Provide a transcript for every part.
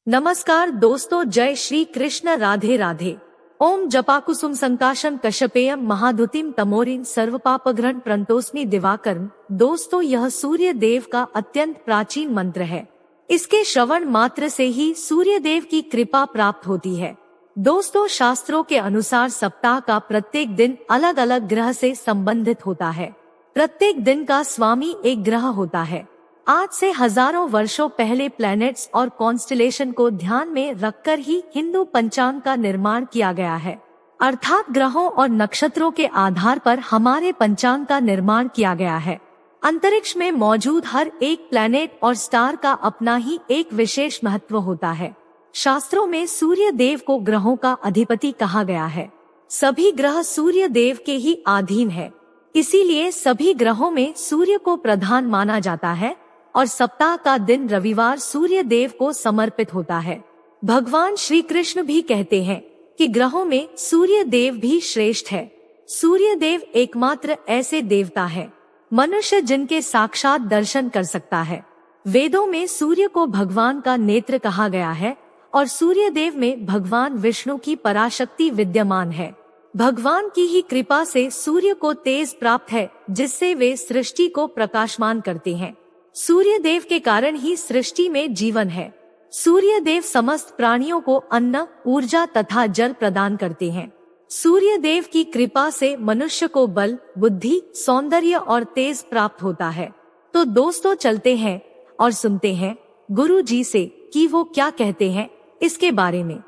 नमस्कार दोस्तों, जय श्री कृष्ण, राधे राधे। ओम जपाकुसुम संकाशम कश्यपेयम महाधुतिम तमोरिन सर्वपापघ्रन प्रंतोस्मि दिवाकरम। दोस्तों, यह सूर्य देव का अत्यंत प्राचीन मंत्र है। इसके श्रवण मात्र से ही सूर्य देव की कृपा प्राप्त होती है। दोस्तों, शास्त्रों के अनुसार सप्ताह का प्रत्येक दिन अलग अलग ग्रह से संबंधित होता है। प्रत्येक दिन का स्वामी एक ग्रह होता है। आज से हजारों वर्षों पहले प्लैनेट्स और कॉन्स्टेलेशन को ध्यान में रखकर ही हिंदू पंचांग का निर्माण किया गया है। अर्थात ग्रहों और नक्षत्रों के आधार पर हमारे पंचांग का निर्माण किया गया है। अंतरिक्ष में मौजूद हर एक प्लैनेट और स्टार का अपना ही एक विशेष महत्व होता है। शास्त्रों में सूर्य देव को ग्रहों का अधिपति कहा गया है। सभी ग्रह सूर्य देव के ही अधीन है, इसीलिए सभी ग्रहों में सूर्य को प्रधान माना जाता है और सप्ताह का दिन रविवार सूर्य देव को समर्पित होता है। भगवान श्री कृष्ण भी कहते हैं कि ग्रहों में सूर्य देव भी श्रेष्ठ है। सूर्य देव एकमात्र ऐसे देवता है मनुष्य जिनके साक्षात दर्शन कर सकता है। वेदों में सूर्य को भगवान का नेत्र कहा गया है और सूर्य देव में भगवान विष्णु की पराशक्ति विद्यमान है। भगवान की ही कृपा से सूर्य को तेज प्राप्त है, जिससे वे सृष्टि को प्रकाशमान करते हैं। सूर्य देव के कारण ही सृष्टि में जीवन है। सूर्य देव समस्त प्राणियों को अन्न, ऊर्जा तथा जल प्रदान करते हैं। सूर्य देव की कृपा से मनुष्य को बल, बुद्धि, सौंदर्य और तेज प्राप्त होता है। तो दोस्तों, चलते हैं और सुनते हैं गुरु जी से कि वो क्या कहते हैं इसके बारे में।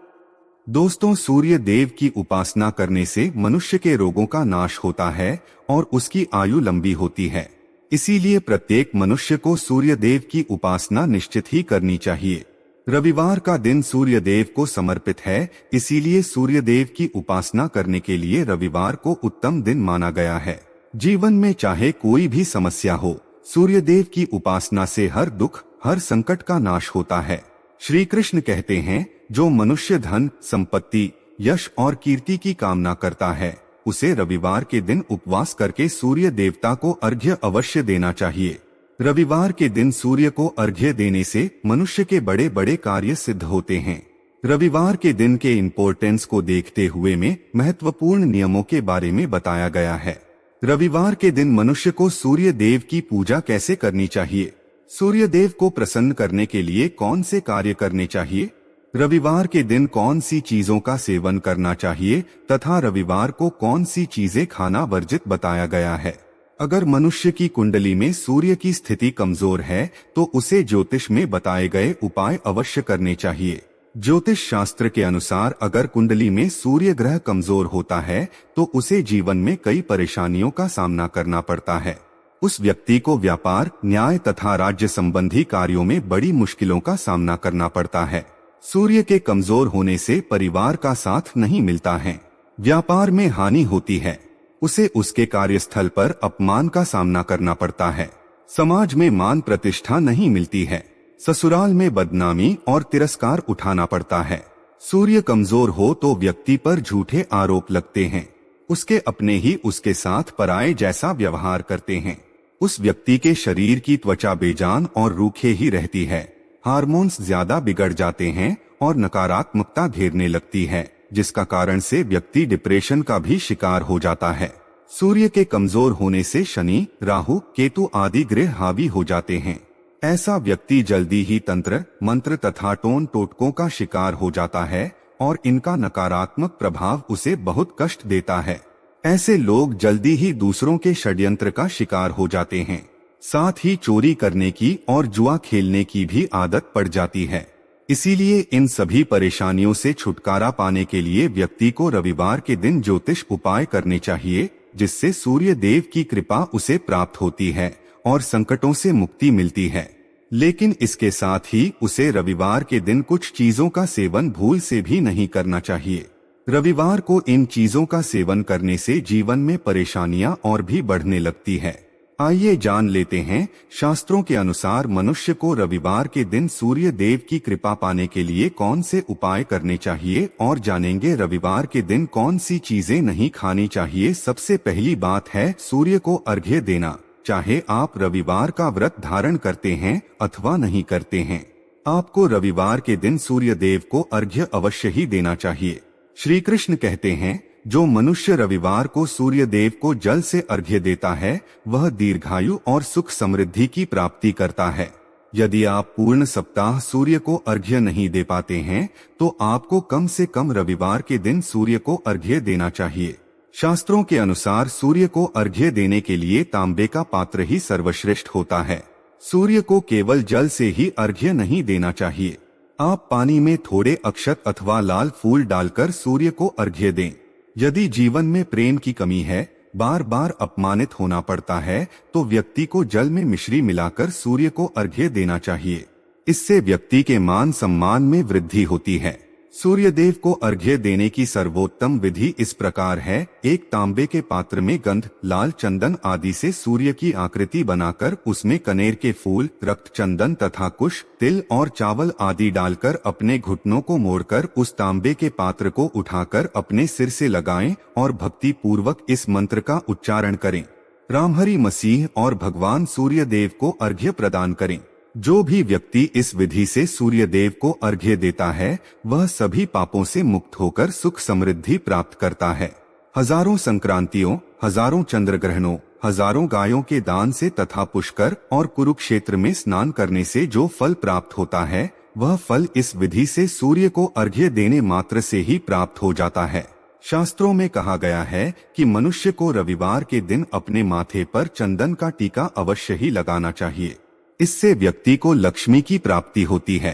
दोस्तों, सूर्य देव की उपासना करने से मनुष्य के रोगों का नाश होता है और उसकी आयु लंबी होती है। इसीलिए प्रत्येक मनुष्य को सूर्य देव की उपासना निश्चित ही करनी चाहिए। रविवार का दिन सूर्य देव को समर्पित है, इसीलिए सूर्य देव की उपासना करने के लिए रविवार को उत्तम दिन माना गया है। जीवन में चाहे कोई भी समस्या हो, सूर्य देव की उपासना से हर दुख, हर संकट का नाश होता है। श्री कृष्ण कहते हैं, जो मनुष्य धन, संपत्ति, यश और कीर्ति की कामना करता है, उसे रविवार के दिन उपवास करके सूर्य देवता को अर्घ्य अवश्य देना चाहिए। रविवार के दिन सूर्य को अर्घ्य देने से मनुष्य के बड़े बड़े कार्य सिद्ध होते हैं। रविवार के दिन के इम्पोर्टेंस को देखते हुए में महत्वपूर्ण नियमों के बारे में बताया गया है। रविवार के दिन मनुष्य को सूर्य देव की पूजा कैसे करनी चाहिए, सूर्य देव को प्रसन्न करने के लिए कौन से कार्य करने चाहिए, रविवार के दिन कौन सी चीजों का सेवन करना चाहिए तथा रविवार को कौन सी चीजें खाना वर्जित बताया गया है। अगर मनुष्य की कुंडली में सूर्य की स्थिति कमजोर है तो उसे ज्योतिष में बताए गए उपाय अवश्य करने चाहिए। ज्योतिष शास्त्र के अनुसार अगर कुंडली में सूर्य ग्रह कमजोर होता है तो उसे जीवन में कई परेशानियों का सामना करना पड़ता है। उस व्यक्ति को व्यापार, न्याय तथा राज्य संबंधी कार्यों में बड़ी मुश्किलों का सामना करना पड़ता है। सूर्य के कमजोर होने से परिवार का साथ नहीं मिलता है, व्यापार में हानि होती है, उसे उसके कार्यस्थल पर अपमान का सामना करना पड़ता है, समाज में मान प्रतिष्ठा नहीं मिलती है, ससुराल में बदनामी और तिरस्कार उठाना पड़ता है। सूर्य कमजोर हो तो व्यक्ति पर झूठे आरोप लगते हैं, उसके अपने ही उसके साथ पराये जैसा व्यवहार करते हैं। उस व्यक्ति के शरीर की त्वचा बेजान और रूखे ही रहती है, हार्मोन्स ज्यादा बिगड़ जाते हैं और नकारात्मकता घेरने लगती है, जिसका कारण से व्यक्ति डिप्रेशन का भी शिकार हो जाता है। सूर्य के कमजोर होने से शनि, राहु, केतु आदि ग्रह हावी हो जाते हैं। ऐसा व्यक्ति जल्दी ही तंत्र, मंत्र तथा टोन टोटकों का शिकार हो जाता है और इनका नकारात्मक प्रभाव उसे बहुत कष्ट देता है। ऐसे लोग जल्दी ही दूसरों के षड्यंत्र का शिकार हो जाते हैं, साथ ही चोरी करने की और जुआ खेलने की भी आदत पड़ जाती है। इसीलिए इन सभी परेशानियों से छुटकारा पाने के लिए व्यक्ति को रविवार के दिन ज्योतिष उपाय करने चाहिए, जिससे सूर्य देव की कृपा उसे प्राप्त होती है और संकटों से मुक्ति मिलती है। लेकिन इसके साथ ही उसे रविवार के दिन कुछ चीजों का सेवन भूल से भी नहीं करना चाहिए। रविवार को इन चीजों का सेवन करने से जीवन में परेशानियां और भी बढ़ने लगती है। आइए जान लेते हैं शास्त्रों के अनुसार मनुष्य को रविवार के दिन सूर्य देव की कृपा पाने के लिए कौन से उपाय करने चाहिए और जानेंगे रविवार के दिन कौन सी चीजें नहीं खानी चाहिए। सबसे पहली बात है सूर्य को अर्घ्य देना, चाहे आप रविवार का व्रत धारण करते हैं अथवा नहीं करते हैं। आपको रविवार के दिन सूर्य देव को अर्घ्य अवश्य ही देना चाहिए। श्री कृष्ण कहते हैं, जो मनुष्य रविवार को सूर्य देव को जल से अर्घ्य देता है वह दीर्घायु और सुख समृद्धि की प्राप्ति करता है। यदि आप पूर्ण सप्ताह सूर्य को अर्घ्य नहीं दे पाते हैं तो आपको कम से कम रविवार के दिन सूर्य को अर्घ्य देना चाहिए। शास्त्रों के अनुसार सूर्य को अर्घ्य देने के लिए तांबे का पात्र ही सर्वश्रेष्ठ होता है। सूर्य को केवल जल से ही अर्घ्य नहीं देना चाहिए। आप पानी में थोड़े अक्षत अथवा लाल फूल डालकर सूर्य को अर्घ्य दें। यदि जीवन में प्रेम की कमी है, बार बार अपमानित होना पड़ता है, तो व्यक्ति को जल में मिश्री मिलाकर सूर्य को अर्घ्य देना चाहिए। इससे व्यक्ति के मान सम्मान में वृद्धि होती है। सूर्य देव को अर्घ्य देने की सर्वोत्तम विधि इस प्रकार है। एक तांबे के पात्र में गंध, लाल चंदन आदि से सूर्य की आकृति बनाकर उसमें कनेर के फूल, रक्त चंदन तथा कुश, तिल और चावल आदि डालकर अपने घुटनों को मोड़कर उस तांबे के पात्र को उठाकर अपने सिर से लगाएं और भक्ति पूर्वक इस मंत्र का उच्चारण करें। रामहरि मसीह और भगवान सूर्य देव को अर्घ्य प्रदान करें। जो भी व्यक्ति इस विधि से सूर्य देव को अर्घ्य देता है वह सभी पापों से मुक्त होकर सुख समृद्धि प्राप्त करता है। हजारों संक्रांतियों, हजारों चंद्र ग्रहणों, हजारों गायों के दान से तथा पुष्कर और कुरुक्षेत्र में स्नान करने से जो फल प्राप्त होता है वह फल इस विधि से सूर्य को अर्घ्य देने मात्र से ही प्राप्त हो जाता है। शास्त्रों में कहा गया है कि मनुष्य को रविवार के दिन अपने माथे पर चंदन का टीका अवश्य ही लगाना चाहिए। इससे व्यक्ति को लक्ष्मी की प्राप्ति होती है।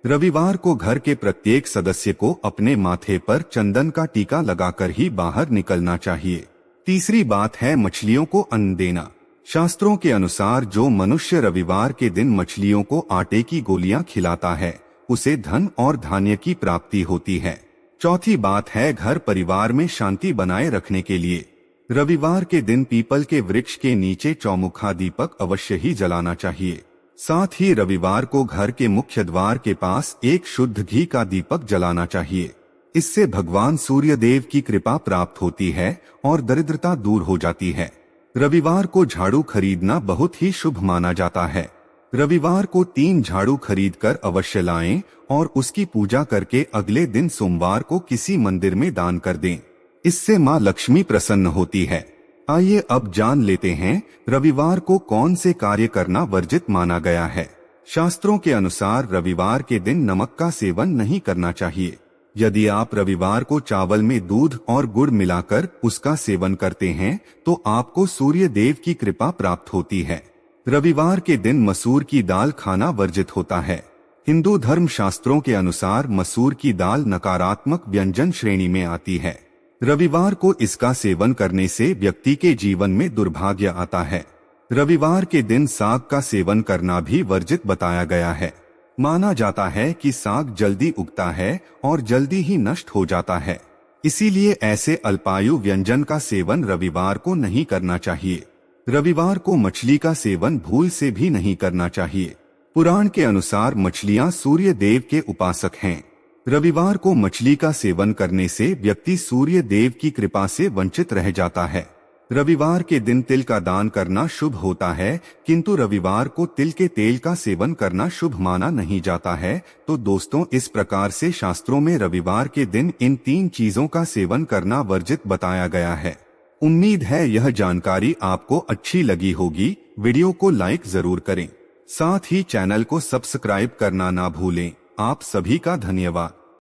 रविवार को घर के प्रत्येक सदस्य को अपने माथे पर चंदन का टीका लगाकर ही बाहर निकलना चाहिए। तीसरी बात है मछलियों को अन्न देना। शास्त्रों के अनुसार जो मनुष्य रविवार के दिन मछलियों को आटे की गोलियां खिलाता है उसे धन और धान्य की प्राप्ति होती है। चौथी बात है घर परिवार में शांति बनाए रखने के लिए रविवार के दिन पीपल के वृक्ष के नीचे चौमुखा दीपक अवश्य ही जलाना चाहिए। साथ ही रविवार को घर के मुख्य द्वार के पास एक शुद्ध घी का दीपक जलाना चाहिए। इससे भगवान सूर्य देव की कृपा प्राप्त होती है और दरिद्रता दूर हो जाती है। रविवार को झाड़ू खरीदना बहुत ही शुभ माना जाता है। रविवार को 3 झाड़ू खरीदकर अवश्य लाएं और उसकी पूजा करके अगले दिन सोमवार को किसी मंदिर में दान कर दें। इससे मां लक्ष्मी प्रसन्न होती है। आइए अब जान लेते हैं रविवार को कौन से कार्य करना वर्जित माना गया है। शास्त्रों के अनुसार रविवार के दिन नमक का सेवन नहीं करना चाहिए। यदि आप रविवार को चावल में दूध और गुड़ मिलाकर उसका सेवन करते हैं तो आपको सूर्य देव की कृपा प्राप्त होती है। रविवार के दिन मसूर की दाल खाना वर्जित होता है। हिंदू धर्म शास्त्रों के अनुसार मसूर की दाल नकारात्मक व्यंजन श्रेणी में आती है। रविवार को इसका सेवन करने से व्यक्ति के जीवन में दुर्भाग्य आता है। रविवार के दिन साग का सेवन करना भी वर्जित बताया गया है। माना जाता है कि साग जल्दी उगता है और जल्दी ही नष्ट हो जाता है, इसीलिए ऐसे अल्पायु व्यंजन का सेवन रविवार को नहीं करना चाहिए। रविवार को मछली का सेवन भूल से भी नहीं करना चाहिए। पुराण के अनुसार मछलियां सूर्य देव के उपासक हैं। रविवार को मछली का सेवन करने से व्यक्ति सूर्य देव की कृपा से वंचित रह जाता है। रविवार के दिन तिल का दान करना शुभ होता है, किंतु रविवार को तिल के तेल का सेवन करना शुभ माना नहीं जाता है। तो दोस्तों, इस प्रकार से शास्त्रों में रविवार के दिन इन 3 चीजों का सेवन करना वर्जित बताया गया है। उम्मीद है यह जानकारी आपको अच्छी लगी होगी। वीडियो को लाइक जरूर करें, साथ ही चैनल को सब्सक्राइब करना ना भूलें। आप सभी का धन्यवाद।